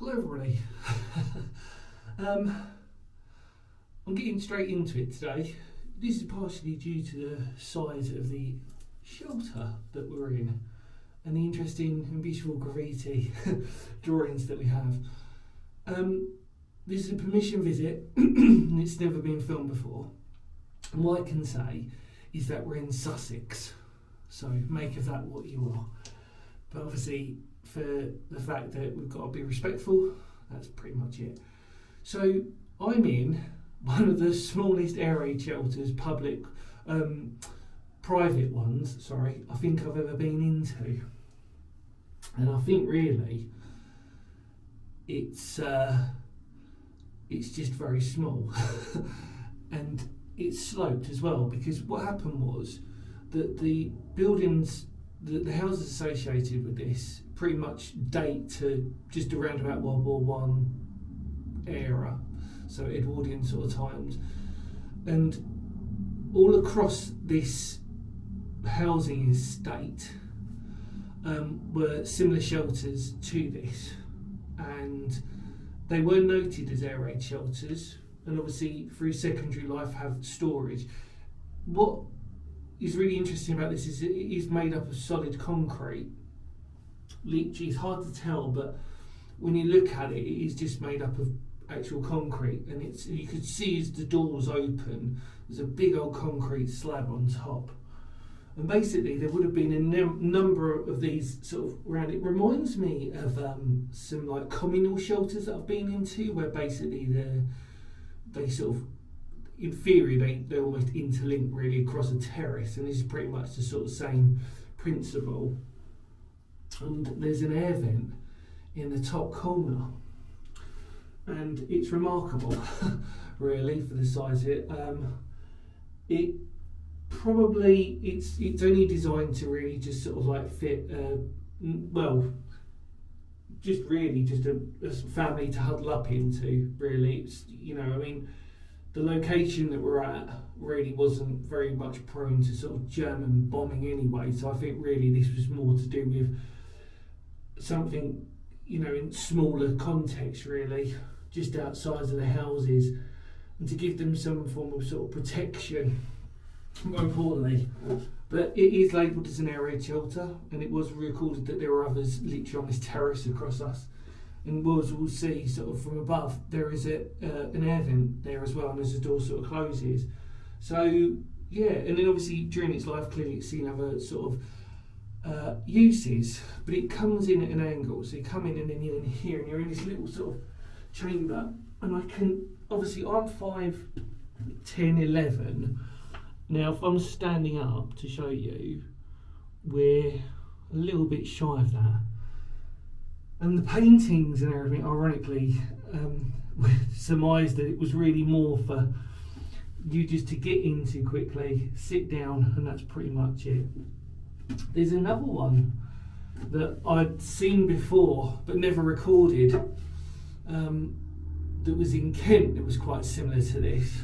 Hello everybody. I'm getting straight into it today. This is partially due to the size of the shelter that we're in and the interesting and beautiful graffiti drawings that we have. This is a permission visit and it's never been filmed before. And what I can say is that we're in Sussex, so make of that what you are. But obviously, for the fact that we've got to be respectful, that's pretty much it. So I'm in one of the smallest air raid shelters, private ones, sorry, I think I've ever been into. And I think really it's just very small. And it's sloped as well, because what happened was that the buildings, the houses associated with this pretty much date to just around about World War One era, so Edwardian sort of times, and all across this housing estate were similar shelters to this, and they were noted as air raid shelters, and obviously through secondary life have storage. What is really interesting about this is it is made up of solid concrete. Literally, it's hard to tell, but when you look at it, it is just made up of actual concrete, and you could see as the doors open, there's a big old concrete slab on top. And basically, there would have been a number of these sort of around. It reminds me of some like communal shelters that I've been into, where basically they sort of, in theory, they're almost interlinked really across a terrace, and this is pretty much the sort of same principle. And there's an air vent in the top corner, and it's remarkable, really, for the size of it. It's only designed to really just sort of like fit, just a family to huddle up into. Really, it's, the location that we're at really wasn't very much prone to sort of German bombing anyway, so I think really this was more to do with something, in smaller context really, just outside of the houses, and to give them some form of sort of protection, more importantly. But it is labelled as an air raid shelter, and it was recorded that there were others literally on this terrace across us. And as we'll see sort of from above, there is an air vent there as well, and as the door sort of closes. So yeah, and then obviously during its life clearly it's seen other sort of uses, but it comes in at an angle. So you come in and then you're in here and you're in this little sort of chamber, and I'm 5'10", 11. Now if I'm standing up to show you, we're a little bit shy of that. And the paintings and everything, ironically, surmised that it was really more for you just to get into quickly, sit down, and that's pretty much it. There's another one that I'd seen before but never recorded, that was in Kent that was quite similar to this.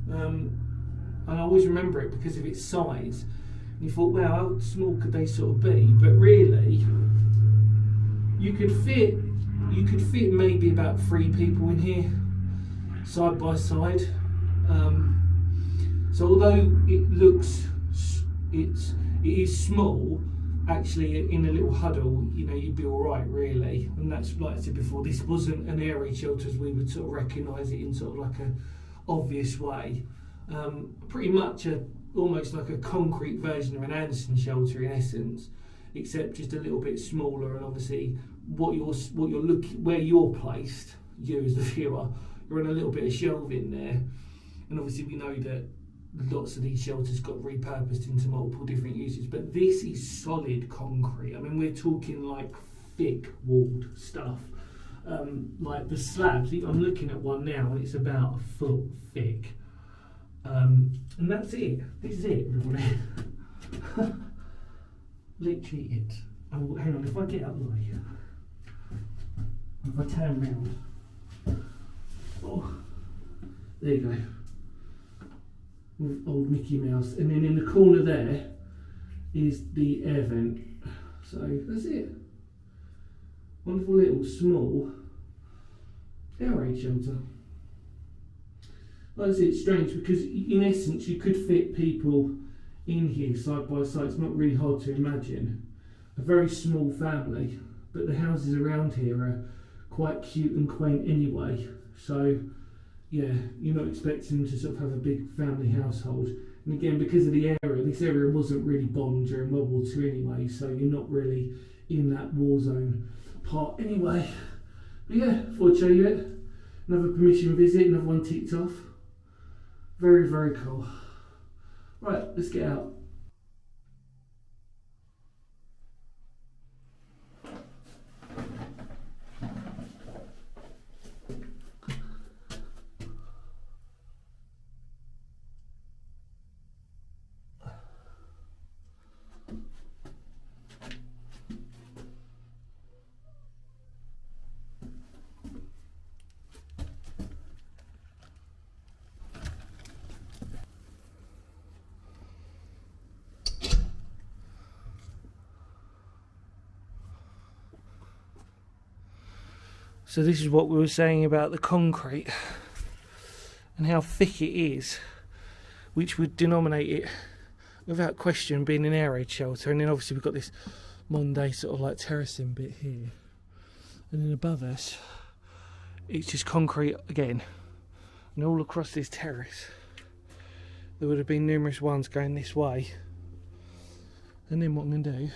And I always remember it because of its size. And you thought, well, how small could they sort of be? But really, you could fit maybe about 3 people in here, side by side. So although it is small, actually in a little huddle, you'd be all right really. And that's, like I said before, this wasn't an air raid shelter as we would sort of recognise it in sort of like a obvious way. Pretty much almost like a concrete version of an Anderson shelter in essence, except just a little bit smaller. And obviously where you're placed, you as the viewer, you're in a little bit of shelving there. And obviously we know that lots of these shelters got repurposed into multiple different uses, but this is solid concrete. I mean, we're talking like thick walled stuff. Like the slabs, I'm looking at one now and it's about 1 foot thick. And that's it. This is it, everybody. Literally it. Oh, hang on, if I get up like here, if I turn round, oh, there you go. With old Mickey Mouse, and then in the corner there is the air vent. So that's it. Wonderful little small air raid shelter. Like I said, it's strange because in essence you could fit people in here side by side. It's not really hard to imagine. A very small family, but the houses around here are quite cute and quaint anyway. So yeah, you're not expecting them to sort of have a big family household. And again, because of the area, this area wasn't really bombed during World War II anyway, so you're not really in that war zone part anyway. But yeah, thought I'd show you it. Another permission visit, another one ticked off. Very, very cool. Right, let's get out. So this is what we were saying about the concrete and how thick it is, which would denominate it without question being an air raid shelter. And then obviously we've got this modern sort of like terracing bit here, and then above us it's just concrete again, and all across this terrace there would have been numerous ones going this way. And then what I'm going to do is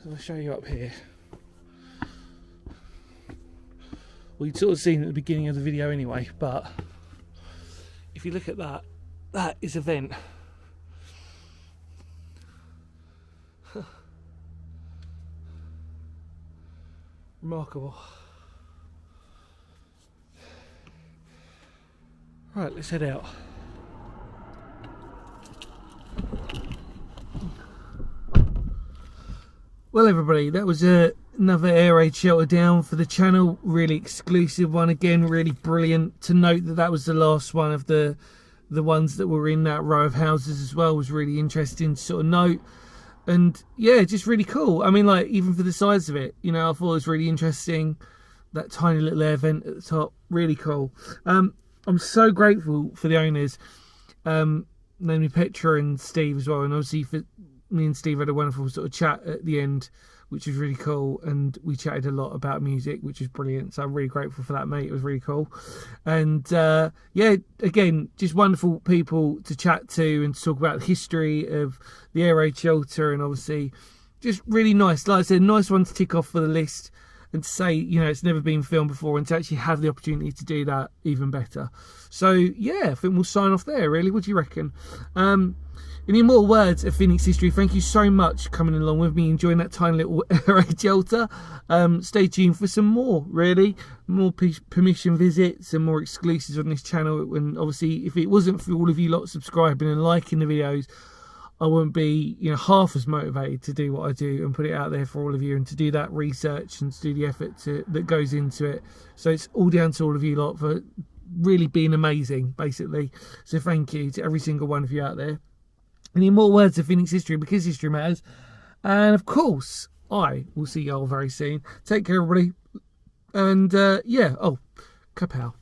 I'll show you up here. Well, you'd sort of seen at the beginning of the video anyway, but if you look at that, that is a vent. Remarkable. Right, let's head out. Well, everybody, that was another air raid shelter down for the channel. Really exclusive one again, really brilliant. To note that that was the last one of the ones that were in that row of houses as well was really interesting to sort of note. And yeah, just really cool. I mean, like, even for the size of it, you know, I thought it was really interesting. That tiny little air vent at the top, really cool. I'm so grateful for the owners, namely Petra and Steve as well. And obviously for me and Steve had a wonderful sort of chat at the end, which was really cool, and we chatted a lot about music, which was brilliant. So I'm really grateful for that, mate. It was really cool. And yeah, again, just wonderful people to chat to and to talk about the history of the air raid shelter, and obviously just really nice. Like I said, nice one to tick off for the list, and to say, you know, it's never been filmed before, and to actually have the opportunity to do that, even better. So yeah, I think we'll sign off there, really. What do you reckon? In the immortal words of Phoenix history, thank you so much for coming along with me, enjoying that tiny little air raid shelter. Stay tuned for some more, really. More permission visits and more exclusives on this channel. And obviously, if it wasn't for all of you lot subscribing and liking the videos, I wouldn't be, you know, half as motivated to do what I do and put it out there for all of you, and to do that research and to do the effort that goes into it. So it's all down to all of you lot for really being amazing, basically. So thank you to every single one of you out there. Any more words of Phoenix history, because history matters. And of course, I will see you all very soon. Take care, everybody. And yeah, oh, kapow.